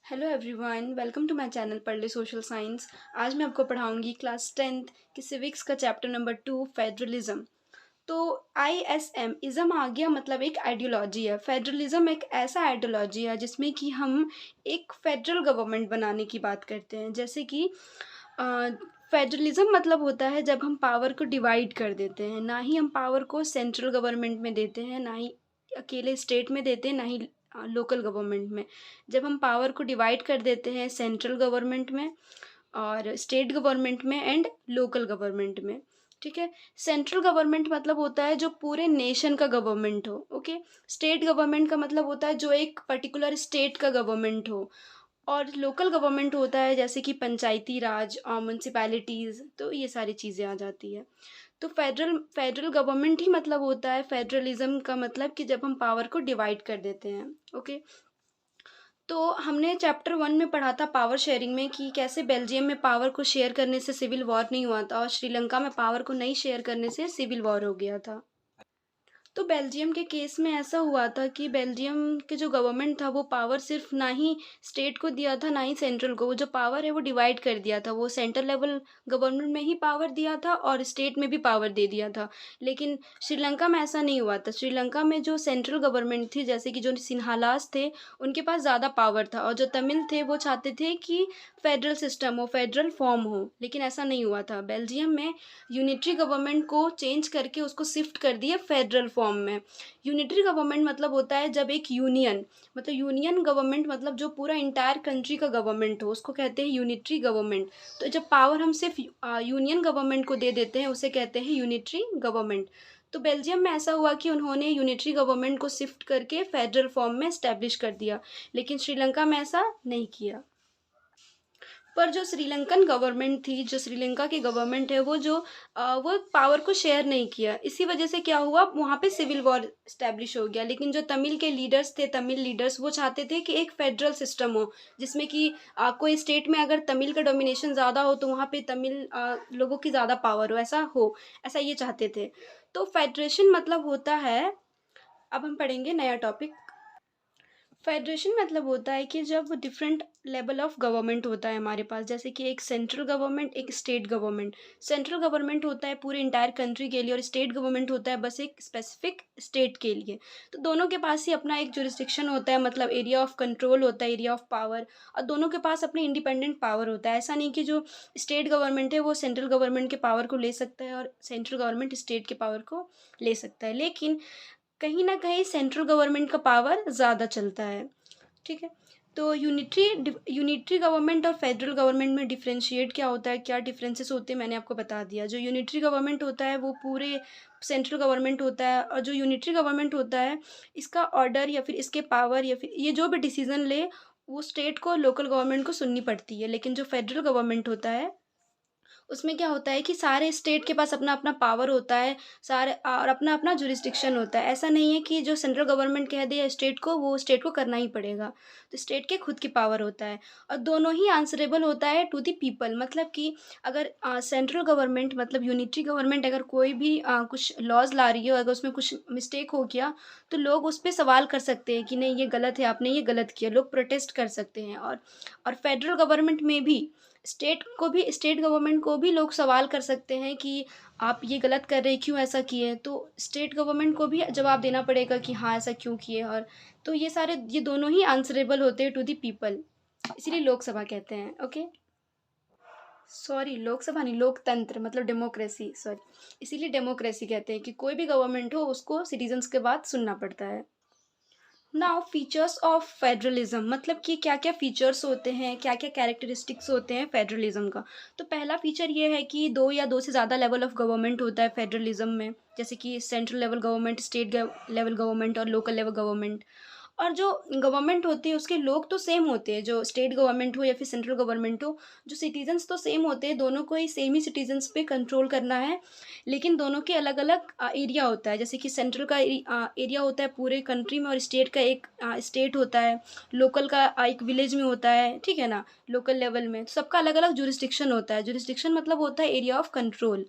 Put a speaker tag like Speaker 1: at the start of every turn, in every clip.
Speaker 1: Hello everyone, welcome to my channel पढ़ ले social science. आज मैं आपको पढ़ाऊंगी क्लास 10th की सिविक्स का चैप्टर नंबर 2 फेडरलिज्म। तो आईएसएम इज़म आ गया, मतलब एक आइडियोलॉजी है। फेडरलिज्म एक ऐसा आइडियोलॉजी है जिसमें कि हम एक फेडरल गवर्नमेंट बनाने की बात करते हैं। जैसे कि फेडरलिज्म मतलब होता है जब हम पावर को डिवाइड कर देते हैं। ना ही हम पावर को सेंट्रल गवर्नमेंट में देते हैं, ना ही अकेले स्टेट में देते हैं, ना ही लोकल गवर्नमेंट में। जब हम पावर को डिवाइड कर देते हैं सेंट्रल गवर्नमेंट में और स्टेट गवर्नमेंट में एंड लोकल गवर्नमेंट में, ठीक है। सेंट्रल गवर्नमेंट मतलब होता है जो पूरे नेशन का गवर्नमेंट हो, ओके। स्टेट गवर्नमेंट का मतलब होता है जो एक पर्टिकुलर स्टेट का गवर्नमेंट हो। और लोकल गवर्नमेंट होता है जैसे कि पंचायती राज और म्यूनसिपैलिटीज़, तो ये सारी चीज़ें आ जाती है। तो फेडरल फेडरल गवर्नमेंट ही मतलब होता है फेडरलिज्म का, मतलब कि जब हम पावर को डिवाइड कर देते हैं, ओके। तो हमने चैप्टर 1 में पढ़ा था पावर शेयरिंग में कि कैसे बेल्जियम में पावर को शेयर करने से सिविल वॉर नहीं हुआ था और श्रीलंका में पावर को नहीं शेयर करने से सिविल वॉर हो गया था। तो बेल्जियम के केस में ऐसा हुआ था कि बेल्जियम के जो गवर्नमेंट था वो पावर सिर्फ ना ही स्टेट को दिया था ना ही सेंट्रल को। वो जो पावर है वो डिवाइड कर दिया था। वो सेंट्रल लेवल गवर्नमेंट में ही पावर दिया था और स्टेट में भी पावर दे दिया था। लेकिन श्रीलंका में ऐसा नहीं हुआ था। श्रीलंका में जो सेंट्रल गवर्नमेंट थी, जैसे कि जो सिन्हालास थे, उनके पास ज़्यादा पावर था। और जो तमिल थे वो चाहते थे कि फेडरल सिस्टम हो, फेडरल फॉर्म हो, लेकिन ऐसा नहीं हुआ था। बेल्जियम में यूनिटरी गवर्नमेंट को चेंज करके उसको शिफ्ट कर दिया फेडरल फॉर्म में। यूनिटरी गवर्नमेंट मतलब होता है जब एक यूनियन, मतलब यूनियन गवर्नमेंट मतलब जो पूरा इंटायर कंट्री का गवर्नमेंट हो, उसको कहते हैं यूनिटरी गवर्नमेंट। तो जब पावर हम सिर्फ यूनियन गवर्नमेंट को दे देते हैं उसे कहते हैं यूनिटरी गवर्नमेंट। तो बेल्जियम में ऐसा हुआ कि उन्होंने यूनिटरी गवर्नमेंट को शिफ्ट करके फेडरल फॉर्म में इस्टेब्लिश कर दिया, लेकिन श्रीलंका में ऐसा नहीं किया। पर जो श्रीलंकन गवर्नमेंट थी, जो श्रीलंका की गवर्नमेंट है, वो पावर को शेयर नहीं किया। इसी वजह से क्या हुआ, वहाँ पे सिविल वॉर इस्टेब्लिश हो गया। लेकिन जो तमिल के लीडर्स थे, तमिल लीडर्स, वो चाहते थे कि एक फेडरल सिस्टम हो जिसमें कि कोई स्टेट में अगर तमिल का डोमिनेशन ज़्यादा हो तो वहाँ पे तमिल लोगों की ज़्यादा पावर हो, ऐसा ये चाहते थे। तो फेडरेशन मतलब होता है, अब हम पढ़ेंगे नया टॉपिक। फेडरेशन मतलब होता है कि जब डिफरेंट लेवल ऑफ गवर्नमेंट होता है हमारे पास, जैसे कि एक सेंट्रल गवर्नमेंट, एक स्टेट गवर्नमेंट। सेंट्रल गवर्नमेंट होता है पूरे इंटायर कंट्री के लिए और स्टेट गवर्नमेंट होता है बस एक स्पेसिफिक स्टेट के लिए। तो दोनों के पास ही अपना एक जुरिस्डिक्शन होता है, मतलब एरिया ऑफ कंट्रोल होता है, एरिया ऑफ पावर। और दोनों के पास अपने इंडिपेंडेंट पावर होता है। ऐसा नहीं कि जो स्टेट गवर्नमेंट है वो सेंट्रल गवर्नमेंट के पावर को ले सकता है और सेंट्रल गवर्नमेंट स्टेट के पावर को ले सकता है। लेकिन कहीं ना कहीं सेंट्रल गवर्नमेंट का पावर ज़्यादा चलता है, ठीक है। तो यूनिटरी गवर्नमेंट और फेडरल गवर्नमेंट में डिफरेंशिएट क्या होता है, क्या डिफरेंसेस होते हैं, मैंने आपको बता दिया। जो यूनिटरी गवर्नमेंट होता है वो पूरे सेंट्रल गवर्नमेंट होता है, और जो यूनिटरी गवर्नमेंट होता है इसका ऑर्डर या फिर इसके पावर या फिर ये जो भी डिसीजन ले वो स्टेट को, लोकल गवर्नमेंट को सुननी पड़ती है। लेकिन जो फेडरल गवर्नमेंट होता है उसमें क्या होता है कि सारे स्टेट के पास अपना अपना पावर होता है, सारे और अपना अपना जुरिस्डिक्शन होता है। ऐसा नहीं है कि जो सेंट्रल गवर्नमेंट कह दे स्टेट को, वो स्टेट को करना ही पड़ेगा। तो स्टेट के खुद की पावर होता है और दोनों ही आंसरेबल होता है टू द पीपल। मतलब कि अगर सेंट्रल गवर्नमेंट मतलब यूनिटरी गवर्नमेंट अगर कोई भी कुछ लॉज ला रही हो, अगर उसमें कुछ मिस्टेक हो गया तो लोग उस पर सवाल कर सकते हैं कि नहीं ये गलत है, आपने ये गलत किया, लोग प्रोटेस्ट कर सकते हैं। और फेडरल गवर्नमेंट में भी स्टेट गवर्नमेंट को भी लोग सवाल कर सकते हैं कि आप ये गलत कर रहे हैं, क्यों ऐसा किए। तो स्टेट गवर्नमेंट को भी जवाब देना पड़ेगा कि हाँ ऐसा क्यों किए। और तो ये दोनों ही आंसरेबल होते हैं टू द पीपल, इसीलिए लोकसभा कहते हैं, ओके। सॉरी, लोकसभा नहीं, लोकतंत्र मतलब डेमोक्रेसी, सॉरी। इसीलिए डेमोक्रेसी कहते हैं कि कोई भी गवर्नमेंट हो उसको सिटीजन्स के बात सुनना पड़ता है। नाउ फीचर्स ऑफ फेडरलिज्म, मतलब कि क्या क्या फीचर्स होते हैं, क्या क्या कैरेक्टरिस्टिक्स होते हैं फेडरलिज्म का। तो पहला फीचर ये है कि दो या दो से ज़्यादा लेवल ऑफ गवर्नमेंट होता है फेडरलिज्म में, जैसे कि central level government, state level government और लोकल लेवल गवर्नमेंट। और जो गवर्नमेंट होती है उसके लोग तो सेम होते हैं, जो स्टेट गवर्नमेंट हो या फिर सेंट्रल गवर्नमेंट हो, जो सिटीजन्स तो सेम होते हैं, दोनों को ही सेम ही सिटीजन्स पे कंट्रोल करना है। लेकिन दोनों के अलग अलग एरिया होता है, जैसे कि सेंट्रल का एरिया होता है पूरे कंट्री में और स्टेट का एक स्टेट होता है, लोकल का एक विलेज में होता है, ठीक है ना, लोकल लेवल में। तो सबका अलग अलग जुरिस्डिक्शन होता है। जुरिस्डिक्शन मतलब होता है एरिया ऑफ कंट्रोल।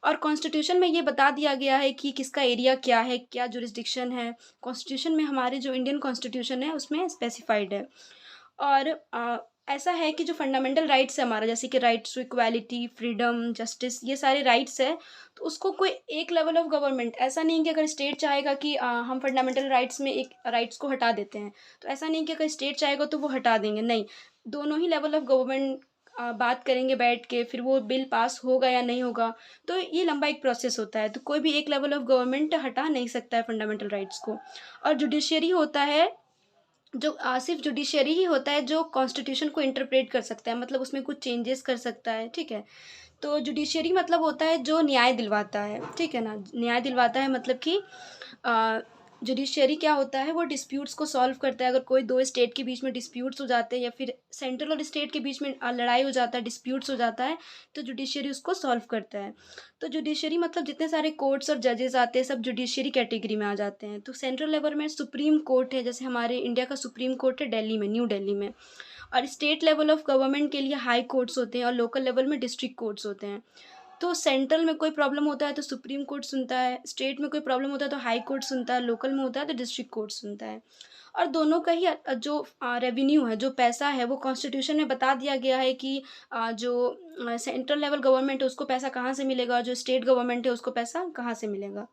Speaker 1: और कॉन्स्टिट्यूशन में ये बता दिया गया है कि किसका एरिया क्या है, क्या जुरिस्डिक्शन है। कॉन्स्टिट्यूशन में हमारे जो इंडियन कॉन्स्टिट्यूशन है उसमें स्पेसिफाइड है। और ऐसा है कि जो फंडामेंटल राइट्स है हमारा, जैसे कि rights to equality, freedom, justice, ये सारे राइट्स है, तो उसको कोई एक लेवल ऑफ गवर्नमेंट, ऐसा नहीं कि अगर स्टेट चाहेगा कि हम फंडामेंटल राइट्स में एक राइट्स को हटा देते हैं, तो ऐसा नहीं कि अगर स्टेट चाहेगा तो वो हटा देंगे, नहीं। दोनों ही लेवल ऑफ गवर्नमेंट बात करेंगे बैठ के, फिर वो बिल पास होगा या नहीं होगा, तो ये लंबा एक प्रोसेस होता है, तो कोई भी एक लेवल ऑफ गवर्नमेंट हटा नहीं सकता है फंडामेंटल राइट्स को। और जुडिशरी होता है जो सिर्फ जुडिशरी ही होता है जो कॉन्स्टिट्यूशन को इंटरप्रेट कर सकता है, मतलब उसमें कुछ चेंजेस कर सकता है, ठीक है। तो जुडिशरी मतलब होता है जो न्याय दिलवाता है, ठीक है ना, न्याय दिलवाता है, मतलब कि जुडिशरी क्या होता है, वो डिस्प्यूट्स को सॉल्व करता है। अगर कोई दो स्टेट के बीच में डिस्प्यूट्स हो जाते हैं या फिर सेंट्रल और स्टेट के बीच में लड़ाई हो जाता है, डिस्प्यूट्स हो जाता है, तो जुडिशरी उसको सॉल्व करता है। तो जुडिशरी मतलब जितने सारे कोर्ट्स और जजेस आते हैं सब जुडिशरी कैटेगरी में आ जाते हैं। तो सेंट्रल लेवल में सुप्रीम कोर्ट है, जैसे हमारे इंडिया का सुप्रीम कोर्ट है दिल्ली में, न्यू दिल्ली में। और स्टेट लेवल ऑफ गवर्नमेंट के लिए हाई कोर्ट्स होते हैं और लोकल लेवल में डिस्ट्रिक्ट कोर्ट्स होते हैं। तो सेंट्रल में कोई प्रॉब्लम होता है तो सुप्रीम कोर्ट सुनता है, स्टेट में कोई प्रॉब्लम होता है तो हाई कोर्ट सुनता है, लोकल में होता है तो डिस्ट्रिक्ट कोर्ट सुनता है। और दोनों का ही जो रेवेन्यू है, जो पैसा है, वो कॉन्स्टिट्यूशन में बता दिया गया है कि जो सेंट्रल लेवल गवर्नमेंट है उसको पैसा कहाँ से मिलेगा, जो स्टेट गवर्नमेंट है उसको पैसा कहाँ से मिलेगा,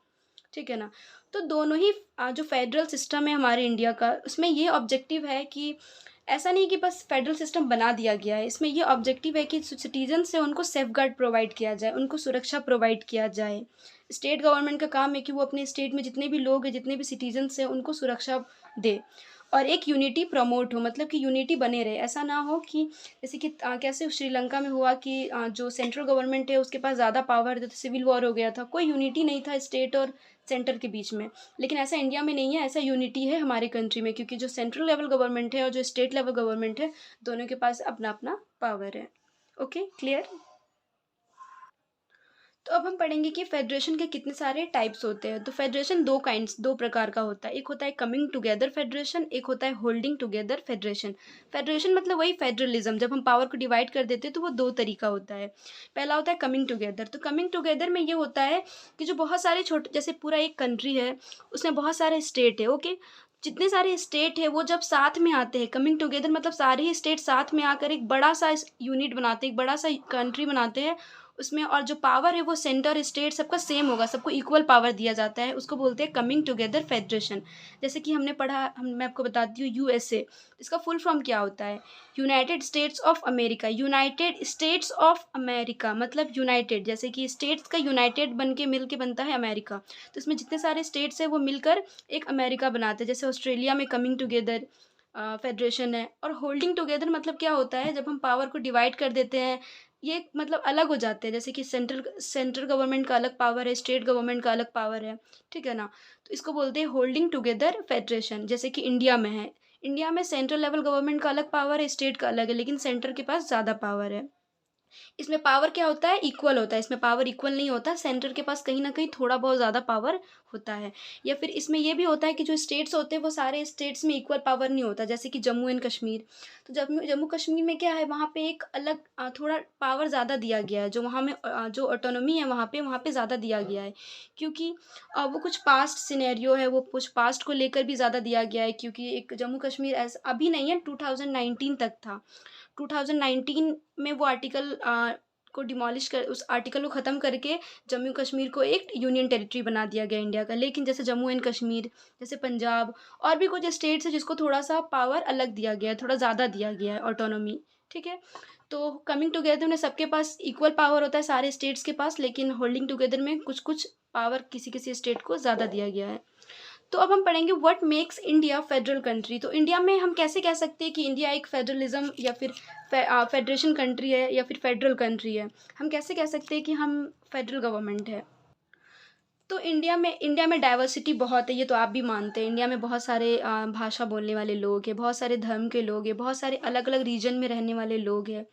Speaker 1: ठीक है ना। तो दोनों ही जो फेडरल सिस्टम है हमारे इंडिया का, उसमें ये ऑब्जेक्टिव है कि ऐसा नहीं कि बस फेडरल सिस्टम बना दिया गया है, इसमें ये ऑब्जेक्टिव है कि सिटीजन से उनको सेफ गार्ड प्रोवाइड किया जाए, उनको सुरक्षा प्रोवाइड किया जाए। स्टेट गवर्नमेंट का काम है कि वो अपने स्टेट में जितने भी लोग हैं, जितने भी सिटीजन्स हैं, उनको सुरक्षा दे। और एक यूनिटी प्रमोट हो, मतलब कि यूनिटी बने रहे, ऐसा ना हो कि जैसे कि कैसे श्रीलंका में हुआ कि जो सेंट्रल गवर्नमेंट है उसके पास ज़्यादा पावर है तो सिविल वॉर हो गया था, कोई यूनिटी नहीं था स्टेट और सेंटर के बीच में। लेकिन ऐसा इंडिया में नहीं है, ऐसा यूनिटी है हमारे कंट्री में, क्योंकि जो सेंट्रल लेवल गवर्नमेंट है और जो स्टेट लेवल गवर्नमेंट है, दोनों के पास अपना अपना पावर है। Okay, clear. तो अब हम पढ़ेंगे कि फेडरेशन के कितने सारे टाइप्स होते हैं। तो फेडरेशन दो प्रकार का होता है, एक होता है कमिंग टुगेदर फेडरेशन, एक होता है होल्डिंग टुगेदर फेडरेशन। फेडरेशन मतलब वही फेडरलिज्म, जब हम पावर को डिवाइड कर देते हैं तो वो दो तरीका होता है। पहला होता है कमिंग टुगेदर। तो कमिंग टुगेदर में ये होता है कि जो बहुत सारे छोटे, जैसे पूरा एक कंट्री है उसमें बहुत सारे स्टेट है, ओके, जितने सारे स्टेट है वो जब साथ में आते हैं, कमिंग टुगेदर मतलब सारे ही स्टेट साथ में आकर एक बड़ा सा यूनिट बनाते हैं, एक बड़ा सा कंट्री बनाते हैं उसमें। और जो पावर है वो सेंटर स्टेट सबका सेम होगा, सबको इक्वल पावर दिया जाता है, उसको बोलते हैं कमिंग टुगेदर फेडरेशन। जैसे कि हमने पढ़ा, मैं आपको बताती हूँ यूएसए, इसका फुल फॉर्म क्या होता है, United states of America. United states of America मतलब यूनाइटेड, जैसे कि स्टेट्स का यूनाइटेड बन के मिल के बनता है अमेरिका, तो इसमें जितने सारे स्टेट्स हैं वो मिलकर एक अमेरिका बनाते हैं। जैसे ऑस्ट्रेलिया में कमिंग टुगेदर फेडरेशन है। और होल्डिंग टुगेदर मतलब क्या होता है, जब हम पावर को डिवाइड कर देते हैं, ये मतलब अलग हो जाते हैं, जैसे कि सेंट्रल गवर्नमेंट का अलग पावर है, स्टेट गवर्नमेंट का अलग पावर है, ठीक है ना। तो इसको बोलते हैं होल्डिंग टुगेदर फेडरेशन। जैसे कि इंडिया में है, इंडिया में सेंट्रल लेवल गवर्नमेंट का अलग पावर है, स्टेट का अलग है, लेकिन सेंटर के पास ज़्यादा पावर है। इसमें पावर क्या होता है, इक्वल होता है, इसमें पावर इक्वल नहीं होता, सेंटर के पास कहीं ना कहीं थोड़ा बहुत ज़्यादा पावर होता है। या फिर इसमें ये भी होता है कि जो स्टेट्स होते हैं वो सारे स्टेट्स में इक्वल पावर नहीं होता, जैसे कि जम्मू एंड कश्मीर। तो जम्मू जम्मू कश्मीर में क्या है, वहाँ पे एक अलग थोड़ा पावर ज़्यादा दिया गया है, जो वहाँ में जो ऑटोनॉमी है वहाँ पे ज़्यादा दिया गया है, क्योंकि वो कुछ पास्ट सिनेरियो है, वो कुछ पास्ट को लेकर भी ज़्यादा दिया गया है, क्योंकि एक जम्मू कश्मीर ऐसा अभी नहीं है, 2019 तक था। 2019 में वो आर्टिकल को डिमोलिश कर, उस आर्टिकल को ख़त्म करके जम्मू कश्मीर को एक यूनियन टेरिटरी बना दिया गया इंडिया का। लेकिन जैसे जम्मू एंड कश्मीर, जैसे पंजाब और भी कुछ स्टेट्स है जिसको थोड़ा सा पावर अलग दिया गया है, थोड़ा ज़्यादा दिया गया है ऑटोनॉमी, ठीक है। तो कमिंग टुगेदर में सबके पास इक्वल पावर होता है सारे स्टेट्स के पास, लेकिन होल्डिंग टुगेदर में कुछ कुछ पावर किसी किसी स्टेट को ज़्यादा दिया गया है। तो अब हम पढ़ेंगे what makes India federal country. तो इंडिया में हम कैसे कह सकते हैं कि इंडिया एक फेडरलिज्म या फिर फेडरेशन कंट्री है या फिर फेडरल कंट्री है, हम कैसे कह सकते हैं कि हम फेडरल गवर्नमेंट है। तो इंडिया में डाइवर्सिटी बहुत है, ये तो आप भी मानते हैं। इंडिया में बहुत सारे भाषा बोलने वाले लोग हैं, बहुत सारे धर्म के लोग हैं, बहुत सारे अलग अलग रीजन में रहने वाले लोग हैं।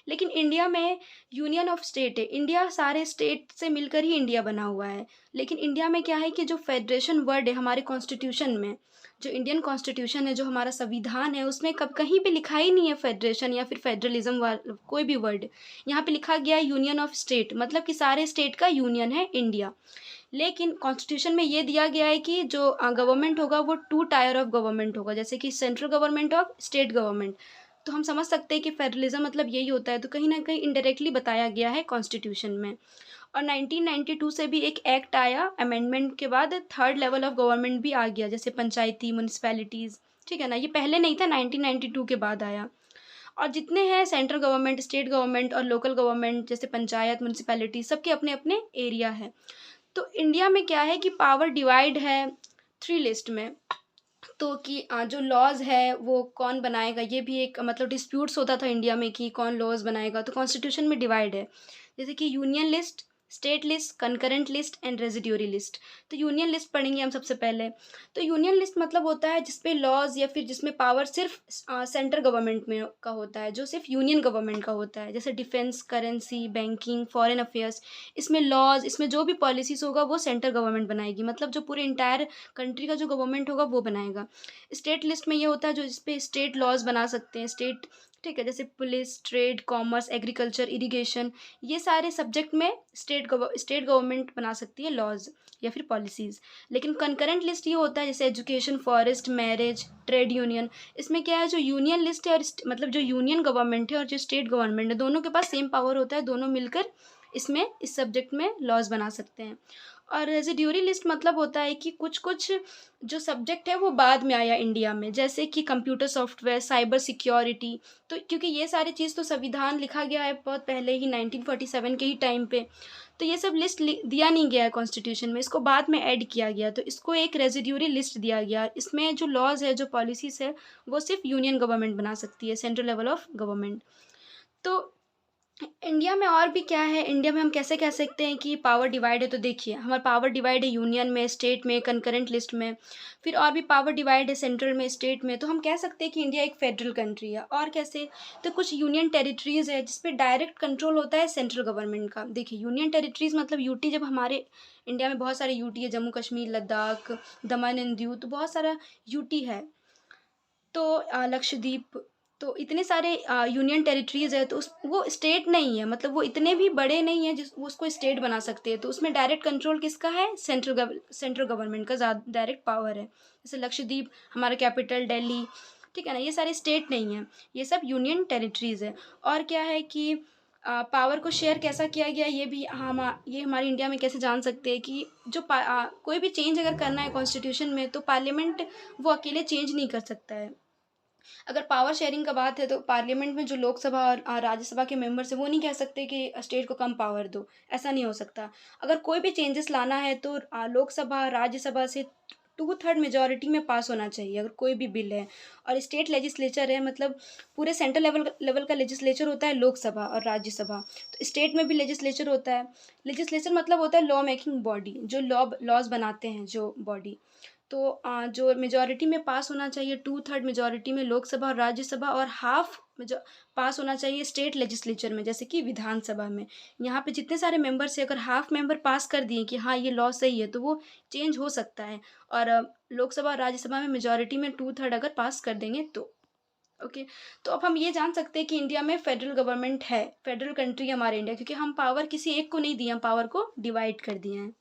Speaker 1: लेकिन इंडिया में यूनियन ऑफ स्टेट है, इंडिया सारे स्टेट से मिलकर ही इंडिया बना हुआ है। लेकिन इंडिया में क्या है कि जो फेडरेशन वर्ड है हमारे कॉन्स्टिट्यूशन में, जो इंडियन कॉन्स्टिट्यूशन है, जो हमारा संविधान है, उसमें कब कहीं पे लिखा ही नहीं है फेडरेशन या फिर फेडरलिज्म कोई भी वर्ड। यहाँ पे लिखा गया है यूनियन ऑफ स्टेट, मतलब कि सारे स्टेट का यूनियन है इंडिया। लेकिन कॉन्स्टिट्यूशन में ये दिया गया है कि जो गवर्नमेंट होगा वो टू टायर ऑफ गवर्नमेंट होगा, जैसे कि सेंट्रल गवर्नमेंट और स्टेट गवर्नमेंट। तो हम समझ सकते हैं कि फेडरलिज्म मतलब यही होता है, तो कहीं ना कहीं इनडायरेक्टली बताया गया है कॉन्स्टिट्यूशन में। और 1992 से भी एक एक्ट आया, अमेंडमेंट के बाद थर्ड लेवल ऑफ गवर्नमेंट भी आ गया, जैसे पंचायती, म्यूनिसपैलिटीज़, ठीक है ना, ये पहले नहीं था, 1992 के बाद आया। और जितने हैं सेंट्रल गवर्नमेंट, स्टेट गवर्नमेंट और लोकल गवर्नमेंट, जैसे पंचायत, म्यूनिसपैलिटी, सबके अपने अपने एरिया है। तो इंडिया में क्या है कि पावर डिवाइड है 3 लिस्ट में। तो कि जो लॉज है वो कौन बनाएगा, ये भी एक मतलब डिस्प्यूट्स होता था इंडिया में कि कौन लॉज बनाएगा, तो कॉन्स्टिट्यूशन में डिवाइड है, जैसे कि union list, state list, concurrent list and residuary list. तो यूनियन लिस्ट पढ़ेंगे हम सबसे पहले। तो यूनियन लिस्ट मतलब होता है जिसपे लॉज या फिर जिसमें पावर सिर्फ सेंट्रल गवर्नमेंट में का होता है, जो सिर्फ यूनियन गवर्नमेंट का होता है, जैसे defence, currency, banking, foreign affairs. इसमें लॉज, इसमें जो भी पॉलिसीज होगा वो सेंट्रल गवर्नमेंट बनाएगी, मतलब जो पूरे इंटायर कंट्री का जो गवर्नमेंट होगा वो बनाएगा। स्टेट लिस्ट में ये होता है जो इस पे स्टेट लॉज बना सकते हैं स्टेट, ठीक है, जैसे police, trade, commerce, agriculture, irrigation, ये सारे सब्जेक्ट में स्टेट गवर्नमेंट बना सकती है लॉज या फिर पॉलिसीज़। लेकिन कंकरेंट लिस्ट ये होता है जैसे education, forest, marriage, trade union. इसमें क्या है, जो यूनियन लिस्ट है और मतलब जो यूनियन गवर्नमेंट है और जो स्टेट गवर्नमेंट है, दोनों के पास सेम पावर होता है, दोनों मिलकर इसमें इस सब्जेक्ट में लॉज बना सकते हैं। और रेजिड्यूरी लिस्ट मतलब होता है कि कुछ कुछ जो सब्जेक्ट है वो बाद में आया इंडिया में, जैसे कि कंप्यूटर सॉफ्टवेयर, साइबर सिक्योरिटी। तो क्योंकि ये सारी चीज़ तो संविधान लिखा गया है बहुत पहले ही 1947 के ही टाइम पे, तो ये सब लिस्ट दिया नहीं गया है कॉन्स्टिट्यूशन में, इसको बाद में ऐड किया गया, तो इसको एक रेजिड्यूरी लिस्ट दिया गया। इसमें जो लॉज है, जो पॉलिसीज़ है, वो सिर्फ यूनियन गवर्नमेंट बना सकती है, सेंट्रल लेवल ऑफ गवर्नमेंट। तो इंडिया में और भी क्या है, इंडिया में हम कैसे कह सकते हैं कि पावर डिवाइड है, तो देखिए हमारा पावर डिवाइड है यूनियन में, स्टेट में, कंकरेंट लिस्ट में, फिर और भी पावर डिवाइड है सेंट्रल में, स्टेट में। तो हम कह सकते हैं कि इंडिया एक फेडरल कंट्री है। और कैसे, तो कुछ यूनियन टेरिटरीज़ है जिस पे डायरेक्ट कंट्रोल होता है सेंट्रल गवर्नमेंट का। देखिए यूनियन टेरिटरीज़ मतलब यूटी, जब हमारे इंडिया में बहुत सारे यूटी है, जम्मू कश्मीर, लद्दाख, दमन एंड दीव, तो बहुत सारा यूटी है। तो लक्षद्वीप, तो इतने सारे यूनियन टेरिटरीज़ है, तो उस वो स्टेट नहीं है, मतलब वो इतने भी बड़े नहीं है जिस वो उसको स्टेट बना सकते हैं। तो उसमें डायरेक्ट कंट्रोल किसका है, सेंट्रल गवर्नमेंट का ज़्यादा डायरेक्ट पावर है। जैसे लक्षद्वीप, हमारा कैपिटल दिल्ली, ठीक है ना, ये सारे स्टेट नहीं है, ये सब यूनियन टेरिटरीज़ है। और क्या है कि पावर को शेयर कैसा किया गया, ये भी ये हमारे इंडिया में कैसे जान सकते हैं कि जो कोई भी चेंज अगर करना है कॉन्स्टिट्यूशन में, तो पार्लियामेंट वो अकेले चेंज नहीं कर सकता है। अगर पावर शेयरिंग का बात है तो पार्लियामेंट में जो लोकसभा और राज्यसभा के मेंबर्स हैं वो नहीं कह सकते कि स्टेट को कम पावर दो, ऐसा नहीं हो सकता। अगर कोई भी चेंजेस लाना है तो लोकसभा, राज्यसभा से 2/3 मेजॉरिटी में पास होना चाहिए अगर कोई भी बिल है। और स्टेट लेजिस्लेचर है, मतलब पूरे सेंट्रल लेवल का लेजिस्लेचर होता है लोकसभा और राज्यसभा। तो स्टेट में भी लेजिस्लेचर होता है। लेजिस्लेचर मतलब होता है लॉ मेकिंग बॉडी, जो लॉज बनाते हैं जो बॉडी। तो जो मेजॉरिटी में पास होना चाहिए, 2/3 मेजॉरिटी में लोकसभा और राज्यसभा, और हाफ पास होना चाहिए स्टेट लेजिस्लेचर में, जैसे कि विधानसभा में। यहाँ पे जितने सारे मेंबर्स हैं, अगर हाफ मेंबर पास कर दिए कि हाँ ये लॉ सही है, तो वो चेंज हो सकता है। और लोकसभा और राज्यसभा में मेजॉरिटी में 2/3 अगर पास कर देंगे तो ओके। तो अब हम ये जान सकते हैं कि इंडिया में फेडरल गवर्नमेंट है, फेडरल कंट्री है हमारे इंडिया, क्योंकि हम पावर किसी एक को नहीं दिए, हम पावर को डिवाइड कर दिए हैं।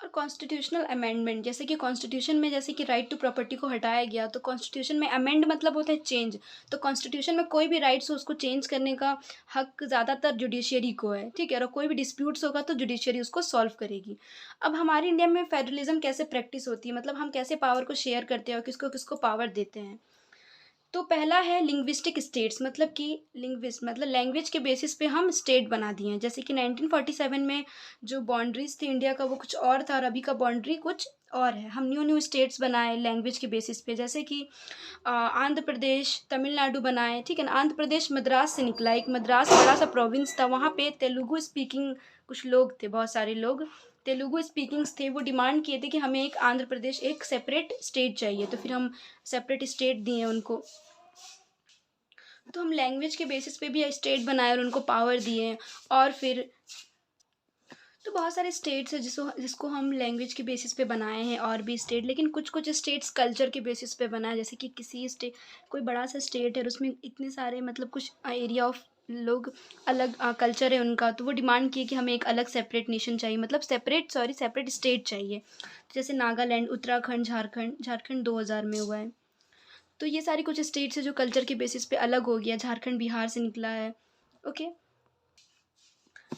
Speaker 1: और कॉन्स्टिट्यूशनल अमेंडमेंट, जैसे कि कॉन्स्टिट्यूशन में जैसे कि राइट टू प्रॉपर्टी को हटाया गया, तो कॉन्स्टिट्यूशन में अमेंड मतलब होता है चेंज। तो कॉन्स्टिट्यूशन में कोई भी राइट्स हो उसको चेंज करने का हक ज़्यादातर जुडिशियरी को है, ठीक है, और कोई भी डिस्प्यूट्स होगा तो जुडिशियरी उसको सॉल्व करेगी। अब हमारे इंडिया में फेडरलिज्म कैसे प्रैक्टिस होती है, मतलब हम कैसे पावर को शेयर करते हैं और किसको किसको पावर देते हैं। तो पहला है लिंग्विस्टिक स्टेट्स, मतलब कि लिंग्विस्ट मतलब लैंग्वेज के बेसिस पे हम स्टेट बना दिए हैं। जैसे कि 1947 में जो बाउंड्रीज थी इंडिया का वो कुछ और था और अभी का बाउंड्री कुछ और है। हम न्यू न्यू स्टेट्स बनाए लैंग्वेज के बेसिस पे, जैसे कि आंध्र प्रदेश, तमिलनाडु बनाए, ठीक है ना। आंध्र प्रदेश मद्रास से निकला, एक मद्रास बड़ा सा प्रोविंस था, वहाँ पे तेलुगु स्पीकिंग कुछ लोग थे, बहुत सारे लोग तेलुगु स्पीकिंग्स थे। वो डिमांड किए थे कि हमें एक आंध्र प्रदेश, एक सेपरेट स्टेट चाहिए, तो फिर हम सेपरेट स्टेट दिए उनको। तो हम लैंग्वेज के बेसिस पे भी स्टेट बनाए और उनको पावर दिए। और फिर तो बहुत सारे स्टेट्स हैं जिसको हम लैंग्वेज के बेसिस पे बनाए हैं, और भी स्टेट, लेकिन कुछ कुछ स्टेट्स कल्चर के बेसिस पे बनाए। जैसे कि किसी स्टेट, कोई बड़ा सा स्टेट है और उसमें इतने सारे मतलब कुछ एरिया ऑफ लोग अलग कल्चर है उनका, तो वो डिमांड किए कि हमें एक अलग सेपरेट नेशन चाहिए, मतलब सेपरेट स्टेट चाहिए। जैसे नागालैंड, उत्तराखंड, झारखंड 2000 में हुआ है। तो ये सारी कुछ स्टेट्स है जो कल्चर के बेसिस पे अलग हो गया। झारखंड बिहार से निकला है। Okay,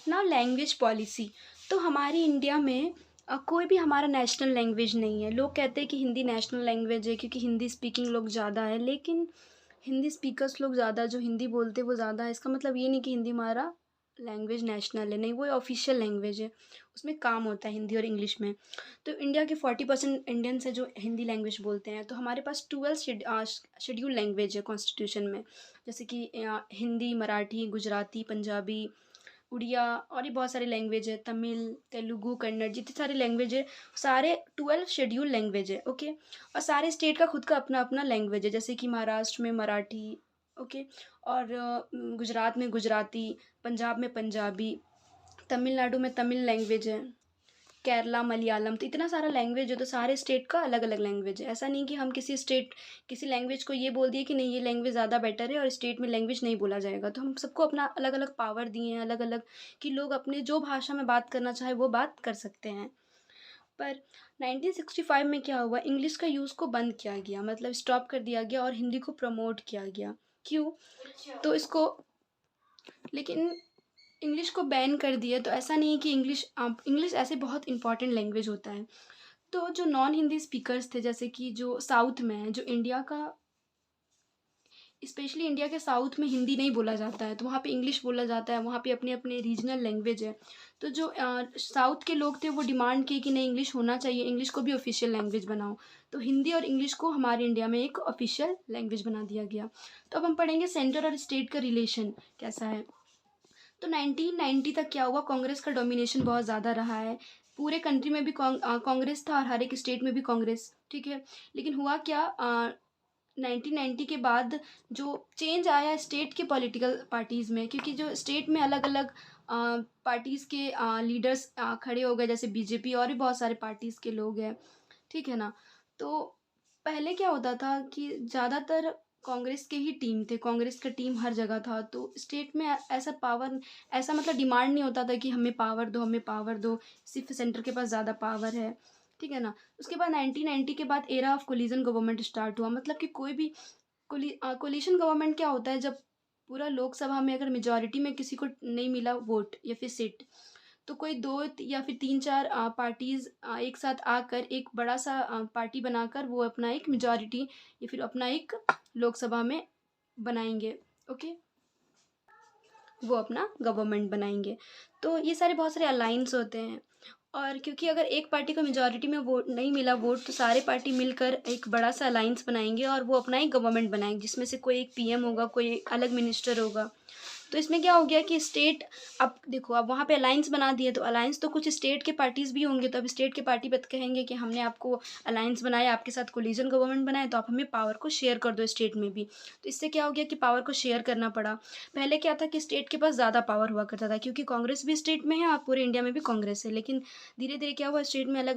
Speaker 1: now language policy. तो हमारी इंडिया में कोई भी हमारा नेशनल लैंग्वेज नहीं है। लोग कहते हैं कि हिंदी नेशनल लैंग्वेज है क्योंकि हिंदी स्पीकिंग लोग ज़्यादा है, लेकिन हिंदी स्पीकर्स लोग ज़्यादा, जो हिंदी बोलते हैं वो ज़्यादा है। इसका मतलब ये नहीं कि हिंदी हमारा लैंग्वेज नेशनल है, नहीं, वो ऑफिशियल लैंग्वेज है। उसमें काम होता है हिंदी और इंग्लिश में। तो इंडिया के 40% इंडियंस हैं जो हिंदी लैंग्वेज बोलते हैं। तो हमारे पास 12 शेड्यूल लैंग्वेज है कॉन्स्टिट्यूशन में, जैसे कि हिंदी, मराठी, गुजराती, पंजाबी, उड़िया, और भी बहुत सारी लैंग्वेज है, तमिल, तेलुगु, कन्नड़, जितनी सारी लैंग्वेज है सारे 12 शेड्यूल लैंग्वेज है। ओके, और सारे स्टेट का खुद का अपना अपना लैंग्वेज है, जैसे कि महाराष्ट्र में मराठी, ओके, और गुजरात में गुजराती, पंजाब में पंजाबी, तमिलनाडु में तमिल लैंग्वेज है, केरला मलयालम। तो इतना सारा लैंग्वेज है, तो सारे स्टेट का अलग अलग लैंग्वेज है। ऐसा नहीं कि हम किसी लैंग्वेज को ये बोल दिए कि नहीं ये लैंग्वेज ज़्यादा बेटर है और स्टेट में लैंग्वेज नहीं बोला जाएगा। तो हम सबको अपना अलग अलग पावर दिए हैं, अलग अलग, कि लोग अपने जो भाषा में बात करना चाहे वो बात कर सकते हैं। पर 1965 में क्या हुआ, इंग्लिश का यूज़ को बंद किया गया, मतलब स्टॉप कर दिया गया, और हिंदी को प्रमोट किया गया। क्यों? तो इसको, लेकिन इंग्लिश को बैन कर दिया। तो ऐसा नहीं है कि इंग्लिश ऐसे बहुत इंपॉर्टेंट लैंग्वेज होता है। तो जो नॉन हिंदी स्पीकर्स थे, जैसे कि जो साउथ में है, जो इंडिया का, स्पेशली इंडिया के साउथ में हिंदी नहीं बोला जाता है, तो वहाँ पे इंग्लिश बोला जाता है, वहाँ पे अपने अपने रीजनल लैंग्वेज है। तो जो साउथ के लोग थे वो डिमांड किए कि नहीं, इंग्लिश होना चाहिए, इंग्लिश को भी ऑफिशियल लैंग्वेज बनाओ। तो हिंदी और इंग्लिश को हमारे इंडिया में एक ऑफिशियल लैंग्वेज बना दिया गया। तो अब हम पढ़ेंगे सेंटर और स्टेट का रिलेशन कैसा है। तो 1990 तक क्या हुआ, कांग्रेस का डोमिनेशन बहुत ज़्यादा रहा है। पूरे कंट्री में भी कांग्रेस था और हर एक स्टेट में भी कांग्रेस, ठीक है। लेकिन हुआ क्या, 1990 के बाद जो चेंज आया स्टेट के पॉलिटिकल पार्टीज़ में, क्योंकि जो स्टेट में अलग अलग पार्टीज़ के लीडर्स खड़े हो गए, जैसे बीजेपी और भी बहुत सारे पार्टीज़ के लोग हैं, ठीक है ना। तो पहले क्या होता था कि ज़्यादातर कांग्रेस के ही टीम थे, कांग्रेस का टीम हर जगह था। तो स्टेट में ऐसा मतलब डिमांड नहीं होता था कि हमें पावर दो, हमें पावर दो, सिर्फ सेंटर के पास ज़्यादा पावर है, ठीक है ना। उसके बाद 1990 के बाद era of collision government start हुआ, मतलब कि कोई भी कोलिशन गवर्नमेंट क्या होता है, जब पूरा लोकसभा में अगर मेजोरिटी में किसी को नहीं मिला वोट या फिर सीट, तो कोई दो या फिर तीन चार पार्टीज एक साथ आकर एक बड़ा सा पार्टी बनाकर वो अपना एक मेजोरिटी या फिर अपना एक लोकसभा में बनाएंगे। ओके, वो अपना गवर्नमेंट बनाएंगे। तो ये सारे बहुत सारे अलाइंस होते हैं, और क्योंकि अगर एक पार्टी को मेजोरिटी में वोट नहीं मिला वोट, तो सारे पार्टी मिलकर एक बड़ा सा अलाइंस बनाएंगे और वो अपना एक गवर्नमेंट बनाएंगे, जिसमें से कोई एक पीएम होगा, कोई एक अलग मिनिस्टर होगा। तो इसमें क्या हो गया कि स्टेट, अब देखो, अब वहाँ पे अलायंस बना दिए, तो अलायंस तो कुछ स्टेट के पार्टीज भी होंगे, तो अब स्टेट के पार्टी बत कहेंगे कि हमने आपको अलायंस बनाया, आपके साथ कोलिजन गवर्नमेंट बनाए, तो आप हमें पावर को शेयर कर दो स्टेट में भी। तो इससे क्या हो गया कि पावर को शेयर करना पड़ा। पहले क्या था कि स्टेट के पास ज़्यादा पावर हुआ करता था, क्योंकि कांग्रेस भी स्टेट में है और पूरे इंडिया में भी कांग्रेस है। लेकिन धीरे धीरे क्या हुआ, स्टेट में अलग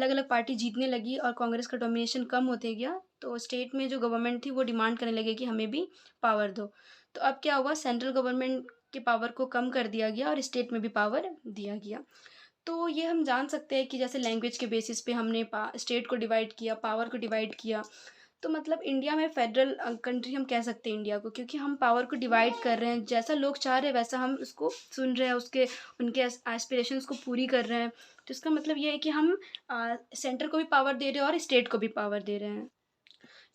Speaker 1: अलग पार्टी जीतने लगी और कांग्रेस का डोमिनेशन कम होते गया। तो स्टेट में जो गवर्नमेंट थी वो डिमांड करने लगे कि हमें भी पावर दो। तो अब क्या हुआ, सेंट्रल गवर्नमेंट के पावर को कम कर दिया गया और स्टेट में भी पावर दिया गया। तो ये हम जान सकते हैं कि जैसे लैंग्वेज के बेसिस पे हमने स्टेट को डिवाइड किया, पावर को डिवाइड किया। तो मतलब इंडिया में फेडरल कंट्री हम कह सकते हैं इंडिया को, क्योंकि हम पावर को डिवाइड कर रहे हैं, जैसा लोग चाह रहे हैं वैसा हम उसको सुन रहे हैं, उनके एस्पिरेशंस को पूरी कर रहे हैं। तो इसका मतलब ये है कि हम सेंटर को भी पावर दे रहे हैं और स्टेट को भी पावर दे रहे हैं।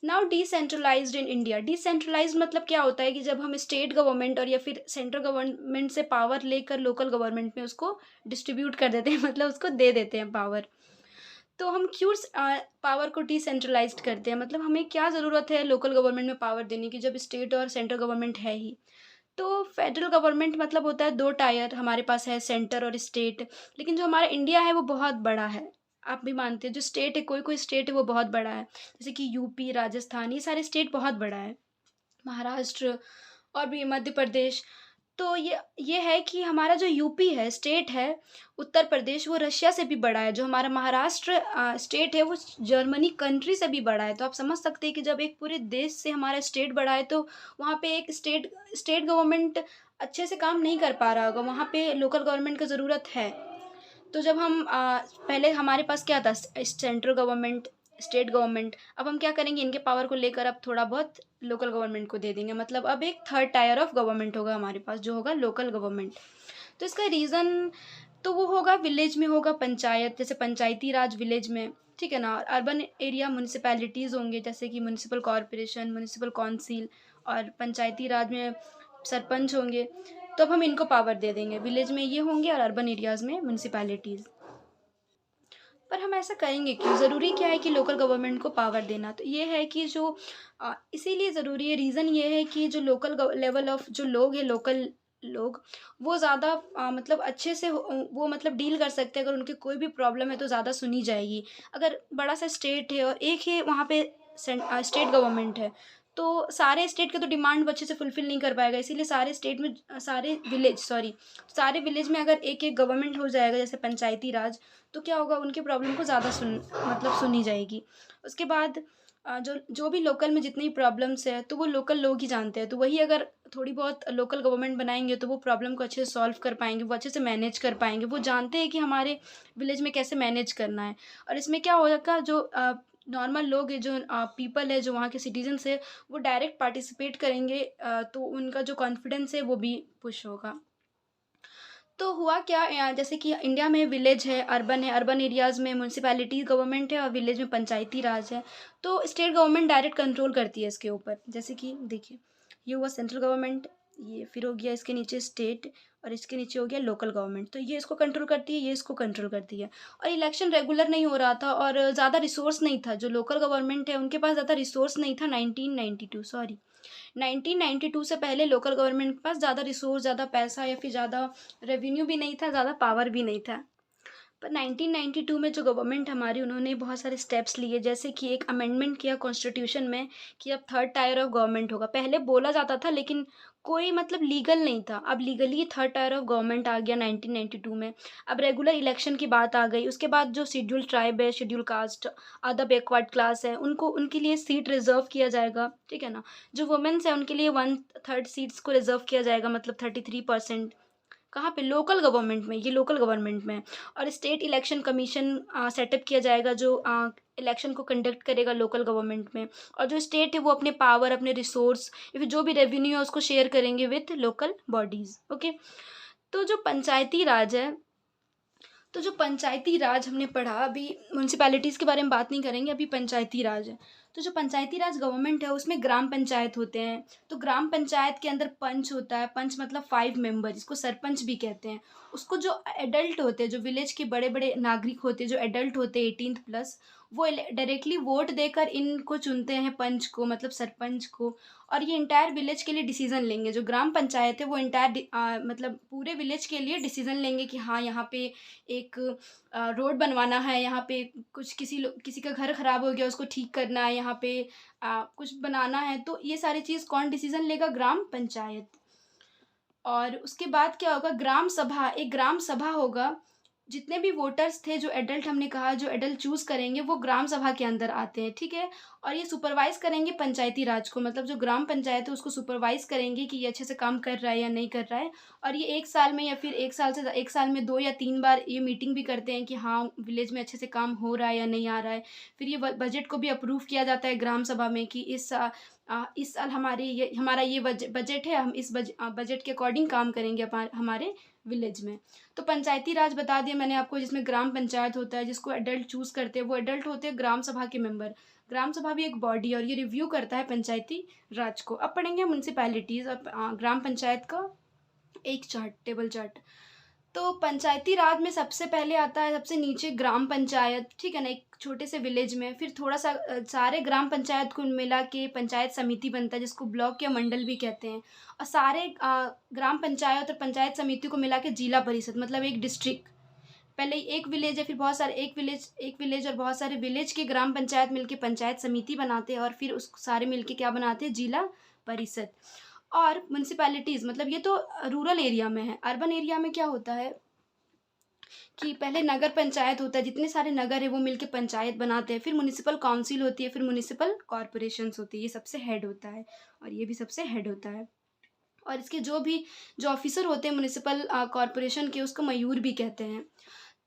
Speaker 1: Now decentralized in India. Decentralized मतलब क्या होता है कि जब हम स्टेट गवर्नमेंट और या फिर सेंट्रल गवर्नमेंट से पावर लेकर लोकल गवर्नमेंट में उसको डिस्ट्रीब्यूट कर देते हैं, मतलब उसको दे देते हैं पावर। तो हम क्यों पावर को डिसेंट्रलाइज्ड करते हैं, मतलब हमें क्या ज़रूरत है लोकल गवर्नमेंट में पावर देने की जब स्टेट और सेंट्रल गवर्नमेंट है ही। तो फेडरल गवर्नमेंट मतलब होता है दो टायर, हमारे पास है सेंटर और स्टेट। लेकिन जो हमारा इंडिया है वो बहुत बड़ा है, आप भी मानते हैं। जो स्टेट है, कोई कोई स्टेट है वो बहुत बड़ा है, जैसे कि यूपी, राजस्थान, ये सारे स्टेट बहुत बड़ा है, महाराष्ट्र और भी मध्य प्रदेश। तो ये है कि हमारा जो यूपी है, स्टेट है, उत्तर प्रदेश, वो रशिया से भी बड़ा है। जो हमारा महाराष्ट्र स्टेट है वो जर्मनी कंट्री से भी बड़ा है। तो आप समझ सकते हैं कि जब एक पूरे देश से हमारा स्टेट बड़ा है, तो वहाँ पे एक स्टेट गवर्नमेंट अच्छे से काम नहीं कर पा रहा होगा, वहाँ पे लोकल गवर्नमेंट की ज़रूरत है। तो जब हम पहले हमारे पास क्या था, सेंट्रल गवर्नमेंट, स्टेट गवर्नमेंट। अब हम क्या करेंगे, इनके पावर को लेकर अब थोड़ा बहुत लोकल गवर्नमेंट को दे देंगे, मतलब अब एक थर्ड टायर ऑफ गवर्नमेंट होगा हमारे पास, जो होगा लोकल गवर्नमेंट। तो इसका रीज़न तो वो होगा, विलेज में होगा पंचायत, जैसे पंचायती राज विलेज में, ठीक है ना। और अर्बन एरिया म्यूनिसिपैलिटीज़ होंगे, जैसे कि म्यूनिसिपल कॉरपोरेशन, म्यूनिसिपल काउंसिल, और पंचायती राज में सरपंच होंगे। तो अब हम इनको पावर दे देंगे, विलेज में ये होंगे और अर्बन एरियाज़ में म्यूनिसिपैलिटीज़। पर हम ऐसा करेंगे क्यों? ज़रूरी क्या है कि लोकल गवर्नमेंट को पावर देना? तो ये है कि जो इसीलिए ज़रूरी है, रीज़न ये है कि जो लोकल लेवल ऑफ जो लोग हैं, लोकल लोग, वो ज़्यादा मतलब अच्छे से वो मतलब डील कर सकते हैं। अगर उनकी कोई भी प्रॉब्लम है तो ज़्यादा सुनी जाएगी। अगर बड़ा सा स्टेट है और एक ही वहाँ पे स्टेट गवर्नमेंट है, तो सारे स्टेट के तो डिमांड वो अच्छे से फुलफ़िल नहीं कर पाएगा। इसीलिए सारे स्टेट में सारे विलेज में अगर एक-एक गवर्नमेंट हो जाएगा, जैसे पंचायती राज, तो क्या होगा, उनकी प्रॉब्लम को ज़्यादा मतलब सुनी जाएगी। उसके बाद जो जो भी लोकल में जितनी प्रॉब्लम्स है, तो वो लोकल लोग ही जानते हैं। तो वही अगर थोड़ी बहुत लोकल गवर्नमेंट बनाएँगे, तो वो प्रॉब्लम को अच्छे से सॉल्व कर पाएँगे, वो अच्छे से मैनेज कर पाएँगे। वो जानते हैं कि हमारे विलेज में कैसे मैनेज करना है। और इसमें क्या होगा, जो नॉर्मल लोग हैं, जो पीपल है, जो वहाँ के सिटीज़न्स हैं, वो डायरेक्ट पार्टिसिपेट करेंगे, तो उनका जो कॉन्फिडेंस है, वो भी पुश होगा। तो हुआ क्या, जैसे कि इंडिया में विलेज है, अर्बन है, अर्बन एरियाज़ में म्यूनिसिपैलिटी गवर्नमेंट है और विलेज में पंचायती राज है। तो स्टेट गवर्नमेंट डायरेक्ट कंट्रोल करती है इसके ऊपर। जैसे कि देखिए, ये हुआ सेंट्रल गवर्नमेंट, ये फिर हो गया इसके नीचे स्टेट, और इसके नीचे हो गया लोकल गवर्नमेंट। तो ये इसको कंट्रोल करती है, ये इसको कंट्रोल करती है। और इलेक्शन रेगुलर नहीं हो रहा था और ज़्यादा रिसोर्स नहीं था। जो लोकल गवर्नमेंट है, उनके पास ज़्यादा रिसोर्स नहीं था 1992, सॉरी, 1992 से पहले लोकल गवर्नमेंट के पास ज़्यादा रिसोर्स, ज़्यादा पैसा या फिर ज़्यादा रेवेन्यू भी नहीं था, ज़्यादा पावर भी नहीं था। पर 1992 में जो गवर्नमेंट हमारी, उन्होंने बहुत सारे स्टेप्स लिए, जैसे कि एक अमेंडमेंट किया कॉन्स्टिट्यूशन में कि अब थर्ड टायर ऑफ गवर्नमेंट होगा। पहले बोला जाता था, लेकिन कोई मतलब लीगल नहीं था। अब legally third tier of government आ गया 1992 में। अब रेगुलर इलेक्शन की बात आ गई। उसके बाद जो शेड्यूल ट्राइब है, schedule caste, other backward class है, उनको उनके लिए सीट रिजर्व किया जाएगा, ठीक है ना। जो वुमेन्स हैं, उनके लिए 1/3 सीट्स को रिजर्व किया जाएगा, मतलब 33%। कहाँ पे? लोकल गवर्नमेंट में, ये लोकल गवर्नमेंट में। और स्टेट इलेक्शन कमीशन सेटअप किया जाएगा, जो इलेक्शन को कंडक्ट करेगा लोकल गवर्नमेंट में। और जो स्टेट है, वो अपने पावर, अपने रिसोर्स या फिर जो भी रेवेन्यू है, उसको शेयर करेंगे विथ लोकल बॉडीज़। ओके। तो जो पंचायती राज है, तो जो पंचायती राज हमने पढ़ा, अभी म्यूनसिपैलिटीज़ के बारे में बात नहीं करेंगे, अभी पंचायती राज है। तो जो पंचायती राज गवर्नमेंट है, उसमें ग्राम पंचायत होते हैं। तो ग्राम पंचायत के अंदर पंच होता है, पंच मतलब 5 मेंबर, जिसको सरपंच भी कहते हैं। उसको जो एडल्ट होते हैं, जो विलेज के बड़े बड़े नागरिक होते हैं, जो एडल्ट होते हैं 18 प्लस, वो डायरेक्टली वोट देकर इनको चुनते हैं, पंच को, मतलब सरपंच को। और ये इंटायर विलेज के लिए डिसीजन लेंगे। जो ग्राम पंचायत है, वो इंटायर मतलब पूरे विलेज के लिए डिसीजन लेंगे कि हाँ, यहाँ पे एक रोड बनवाना है, यहाँ पे कुछ किसी का घर खराब हो गया, उसको ठीक करना है, यहाँ पे कुछ बनाना है। तो ये सारी चीज़ कौन डिसीजन लेगा? ग्राम पंचायत। और उसके बाद क्या होगा, ग्राम सभा, एक ग्राम सभा होगा। जितने भी वोटर्स थे, जो एडल्ट, हमने कहा जो एडल्ट चूज़ करेंगे, वो ग्राम सभा के अंदर आते हैं, ठीक है। और ये सुपरवाइज़ करेंगे पंचायती राज को, मतलब जो ग्राम पंचायत है, उसको सुपरवाइज़ करेंगे कि ये अच्छे से काम कर रहा है या नहीं कर रहा है। और ये 1 साल में या फिर 1 साल में 2 या 3 बार ये मीटिंग भी करते हैं कि हाँ, विलेज में अच्छे से काम हो रहा है या नहीं आ रहा है। फिर ये बजट को भी अप्रूव किया जाता है ग्राम सभा में कि इस साल हमारा ये बजट है, हम इस बजट के अकॉर्डिंग काम करेंगे हमारे विलेज में। तो पंचायती राज बता दिया मैंने आपको, जिसमें ग्राम पंचायत होता है, जिसको एडल्ट चूज़ करते हैं। वो एडल्ट होते हैं ग्राम सभा के मेंबर। ग्राम सभा भी एक बॉडी है और ये रिव्यू करता है पंचायती राज को। अब पढ़ेंगे म्यूनसिपैलिटीज़ और ग्राम पंचायत का एक चार्ट, टेबल चार्ट। तो पंचायती राज में सबसे पहले आता है, सबसे नीचे ग्राम पंचायत, ठीक है ना, एक छोटे से विलेज में। फिर थोड़ा सा सारे ग्राम पंचायत को मिला के पंचायत समिति बनता है, जिसको ब्लॉक या मंडल भी कहते हैं। और सारे ग्राम पंचायत और पंचायत समिति को मिला के जिला परिषद, मतलब एक डिस्ट्रिक्ट। पहले एक विलेज है, फिर बहुत सारे एक विलेज और बहुत सारे विलेज के ग्राम पंचायत मिलके पंचायत समिति बनाते हैं, और फिर उस सारे मिलके क्या बनाते हैं? जिला परिषद। और म्यूनसिपैलिटीज़, मतलब ये तो रूरल एरिया में है। अर्बन एरिया में क्या होता है कि पहले नगर पंचायत होता है, जितने सारे नगर है वो मिलके पंचायत बनाते हैं। फिर म्युनिसिपल काउंसिल होती है, फिर म्युनिसिपल कॉरपोरेशंस होती है। ये सबसे हेड होता है और ये भी सबसे हेड होता है। और इसके जो ऑफिसर होते हैं म्युनिसिपल कॉरपोरेशन के, उसको मयूर भी कहते हैं।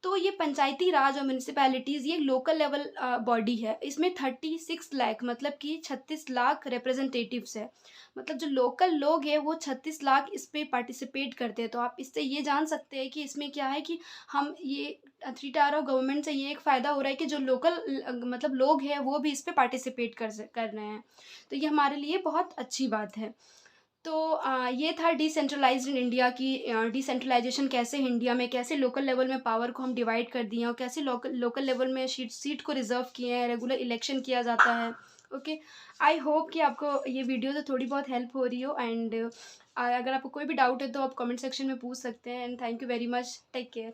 Speaker 1: तो ये पंचायती राज और म्यूनिसिपैलिटीज़ ये लोकल लेवल बॉडी है। इसमें 36 लाख मतलब कि 36 लाख रिप्रेजेंटेटिव्स है। मतलब जो लोकल लोग हैं वो 36 लाख इस पे पार्टिसिपेट करते हैं। तो आप इससे ये जान सकते हैं कि इसमें क्या है कि हम ये 3 टायर ऑफ गवर्नमेंट से ये एक फ़ायदा हो रहा है कि जो लोकल मतलब लोग हैं वो भी इस पे पार्टिसिपेट कर रहे हैं। तो ये हमारे लिए बहुत अच्छी बात है। तो ये था डिसेंट्रलाइज्ड इन इंडिया की डिसेंट्रलाइजेशन कैसे इंडिया में कैसे लोकल लेवल में पावर को हम डिवाइड कर दिए और कैसे लोकल लोकल लेवल में सीट को रिजर्व किए हैं, रेगुलर इलेक्शन किया जाता है। ओके, आई होप कि आपको ये वीडियो से थोड़ी बहुत हेल्प हो रही हो। एंड अगर आपको कोई भी डाउट है तो आप कमेंट सेक्शन में पूछ सकते हैं। And thank you very much, take care.